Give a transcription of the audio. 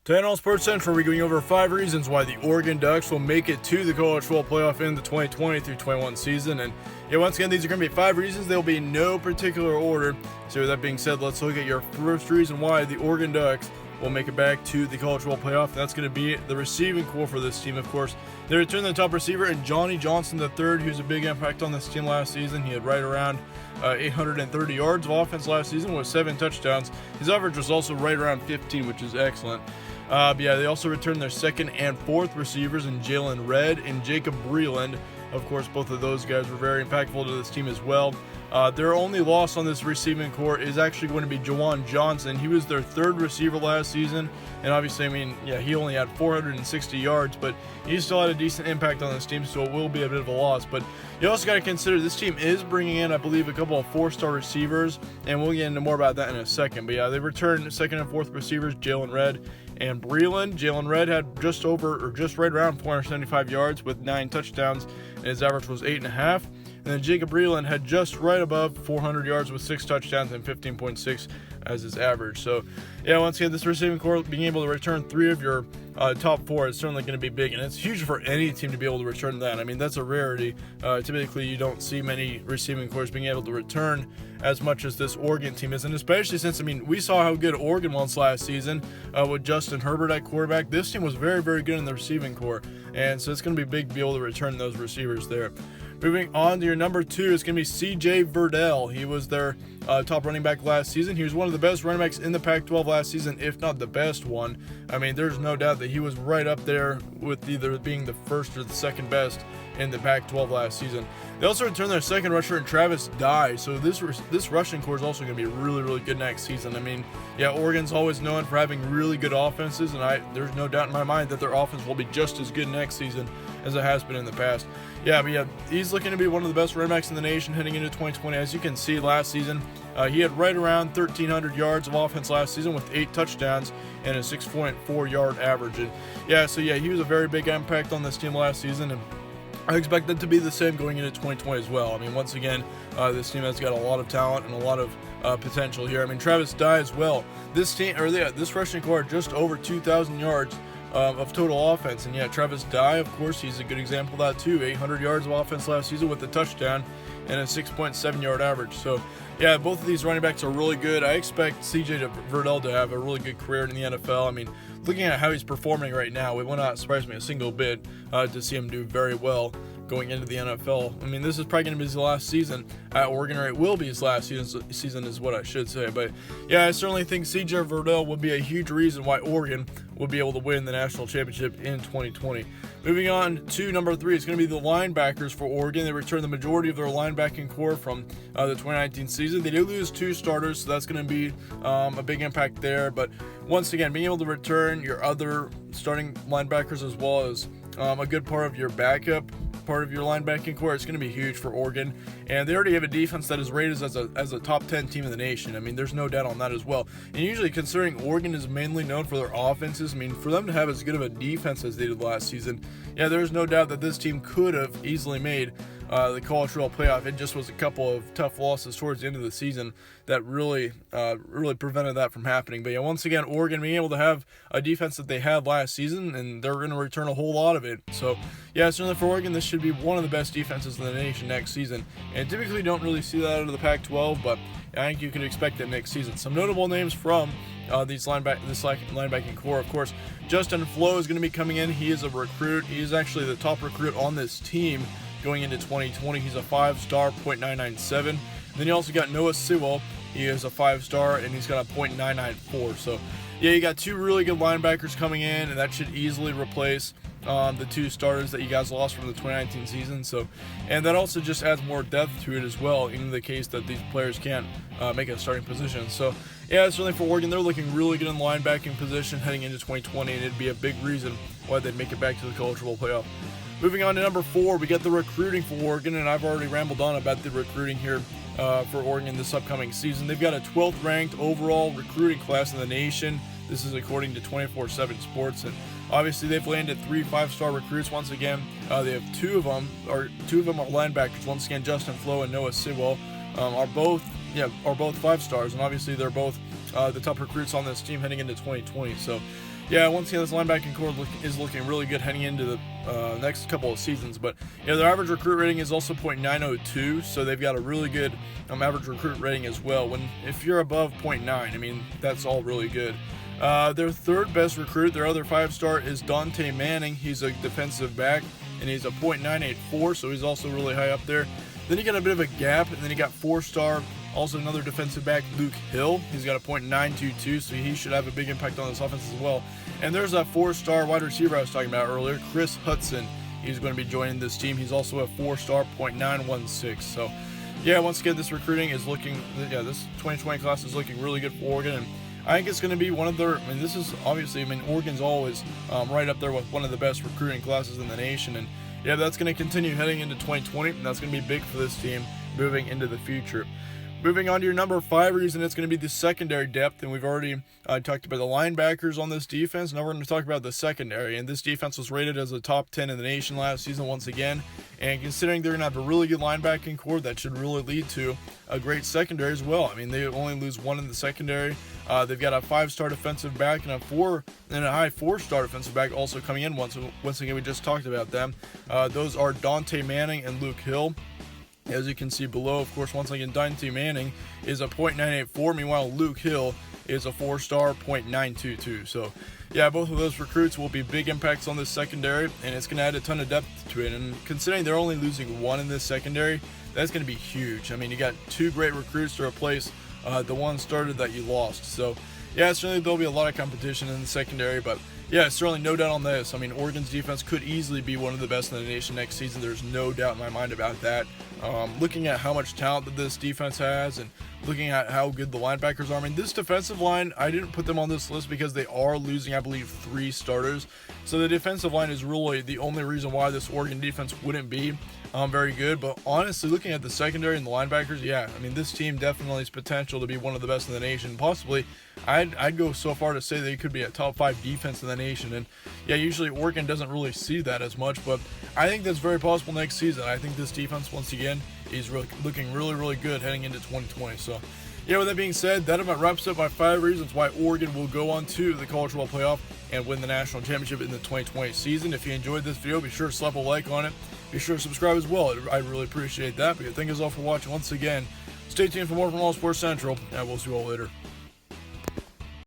Today on Sports Central, we're going over 5 reasons why the Oregon Ducks will make it to the college football playoff in the 2020 through 21 season. And once again, these are going to be 5 reasons. They'll be in no particular order. So with that being said, let's look at your first reason why the Oregon Ducks will make it back to the college football playoff. And that's going to be the receiving core for this team, of course. They return the top receiver in Johnny Johnson III, who's a big impact on this team last season. He had right around 830 yards of offense last season with 7 touchdowns. His average was also right around 15, which is excellent. They also returned their second and fourth receivers in Jalen Redd and Jacob Breland. Of course, both of those guys were very impactful to this team as well. Their only loss on this receiving core is actually going to be Juwan Johnson. He was their third receiver last season, and obviously, he only had 460 yards, but he still had a decent impact on this team, so it will be a bit of a loss. But you also got to consider this team is bringing in, I believe, a couple of 4-star receivers, and we'll get into more about that in a second. But they returned second and fourth receivers, Jalen Redd and Breland. Jalen Redd had just right around 475 yards with 9 touchdowns, and his average was 8.5. And then Jacob Breland had just right above 400 yards with 6 touchdowns and 15.6 as his average. So, once again, this receiving core being able to return 3 of your top 4 is certainly going to be big, and it's huge for any team to be able to return that. That's a rarity. Typically, you don't see many receiving cores being able to return as much as this Oregon team is, and especially since, we saw how good Oregon was last season with Justin Herbert at quarterback. This team was very, very good in the receiving core, and so it's going to be big to be able to return those receivers there. Moving on to your number 2 is going to be C.J. VERDELL. He was their top running back last season. He was one of the best running backs in the Pac-12 last season, if not the best one. There's no doubt that he was right up there with either being the first or the second best in the Pac-12 last seaon. They also returned their second rusher in Travis Dye, so this rushing core is also going to be really, really good next season. Oregon's always known for having really good offenses, and there's no doubt in my mind that their offense will be just as good next season as it has been in the past. He's looking to be one of the best running backs in the nation heading into 2020. As you can see, last season, he had right around 1,300 yards of offense last season with 8 touchdowns and a 6.4 yard average. He was a very big impact on this team last season, and I expect that to be the same going into 2020 as well. Once again, this team has got a lot of talent and a lot of potential here. Travis Dye as well. This rushing core just over 2,000 yards of total offense. And Travis Dye, of course, he's a good example of that too. 800 yards of offense last season with a touchdown and a 6.7 yard average. So, both of these running backs are really good. I expect C.J. VERDELL to have a really good career in the NFL. Looking at how he's performing right now, it will not surprise me a single bit to see him do very well going into the NFL. This is probably going to be his last season at Oregon, or it will be his last season is what I should say. But I certainly think C.J. VERDELL would be a huge reason why Oregon would be able to win the national championship in 2020. Moving on to number 3, it's going to be the linebackers for Oregon. They return the majority of their linebacking core from the 2019 season. They did lose 2 starters, so that's going to be a big impact there. But once again, being able to return your other starting linebackers as well as a good part of your backup part of your linebacking core, it's going to be huge for Oregon. And they already have a defense that is rated as a top 10 team in the nation. There's no doubt on that as well. And usually, considering Oregon is mainly known for their offenses, for them to have as good of a defense as they did last season, there's no doubt that this team could have easily made the college football playoff. It just was a couple of tough losses towards the end of the season that really prevented that from happening. But once again, Oregon being able to have a defense that they had last season, and they're going to return a whole lot of it. So certainly for Oregon, this should be one of the best defenses in the nation next season. And typically don't really see that out of the Pac-12, but I think you can expect it next season. Some notable names from this linebacking core, of course. Justin Flo is going to be coming in. He is a recruit. He is actually the top recruit on this team going into 2020. He's a 5-star, .997. Then you also got Noah Sewell. He is a 5-star, and he's got a .994. So, you got 2 really good linebackers coming in, and that should easily replace the 2 starters that you guys lost from the 2019 season. So, and that also just adds more depth to it as well, in the case that these players can't make a starting position. So, certainly for Oregon, they're looking really good in linebacking position heading into 2020, and it'd be a big reason why they'd make it back to the college football playoff. Moving on to number 4, we got the recruiting for Oregon, and I've already rambled on about the recruiting here for Oregon this upcoming season. They've got a 12th ranked overall recruiting class in the nation. This is according to 24/7 Sports, and obviously they've landed 3 5-star recruits once again. They have 2 of them are linebackers. Once again, Justin Flo and Noah Sewell are both 5 stars, and obviously they're both the top recruits on this team heading into 2020. So, yeah, once again, this linebacking core is looking really good heading into the next couple of seasons. But their average recruit rating is also .902, so they've got a really good average recruit rating as well. If you're above .9, I mean, that's all really good. Their third best recruit, their other 5-star, is Dante Manning. He's a defensive back, and he's a .984, so he's also really high up there. Then you got a bit of a gap, and then you got 4-star, also another defensive back, Luke Hill. He's got a .922, so he should have a big impact on this offense as well. And there's that 4-star wide receiver I was talking about earlier, Chris Hudson. He's going to be joining this team. He's also a 4-star, .916. So, yeah, once again, this recruiting is looking, this 2020 class is looking really good for Oregon. And I think it's going to be one of their, this is obviously, Oregon's always right up there with one of the best recruiting classes in the nation. And, yeah, that's going to continue heading into 2020, and that's going to be big for this team moving into the future. Moving on to your number 5 reason, it's going to be the secondary depth, and we've already talked about the linebackers on this defense. Now we're going to talk about the secondary, and this defense was rated as a top 10 in the nation last season once again, and considering they're going to have a really good linebacking core, that should really lead to a great secondary as well. They only lose one in the secondary. They've got a 5-star defensive back and a high 4-star defensive back also coming in once again. We just talked about them. Those are Dante Manning and Luke Hill. As you can see below, of course, once again, Dante Manning is a .984. Meanwhile, Luke Hill is a 4-star, .922. So, yeah, both of those recruits will be big impacts on this secondary, and it's going to add a ton of depth to it. And considering they're only losing one in this secondary, that's going to be huge. You got 2 great recruits to replace the one starter that you lost. So, yeah, certainly there'll be a lot of competition in the secondary, but yeah, certainly no doubt on this. Oregon's defense could easily be one of the best in the nation next season. There's no doubt in my mind about that. Looking at how much talent that this defense has and looking at how good the linebackers are. This defensive line, I didn't put them on this list because they are losing, I believe, 3 starters. So the defensive line is really the only reason why this Oregon defense wouldn't be very good. But honestly, looking at the secondary and the linebackers, yeah, this team definitely has potential to be one of the best in the nation. Possibly, I'd go so far to say they could be a top 5 defense in the nation. And yeah, usually Oregon doesn't really see that as much, but I think that's very possible next season. I think this defense, once again, is looking really, really good heading into 2020. So, yeah, with that being said, that about wraps up my 5 reasons why Oregon will go on to the College Football Playoff and win the national championship in the 2020 season. If you enjoyed this video, be sure to slap a like on it. Be sure to subscribe as well. I'd really appreciate that. But thank you all for watching once again. Stay tuned for more from All Sports Central, and we'll see you all later.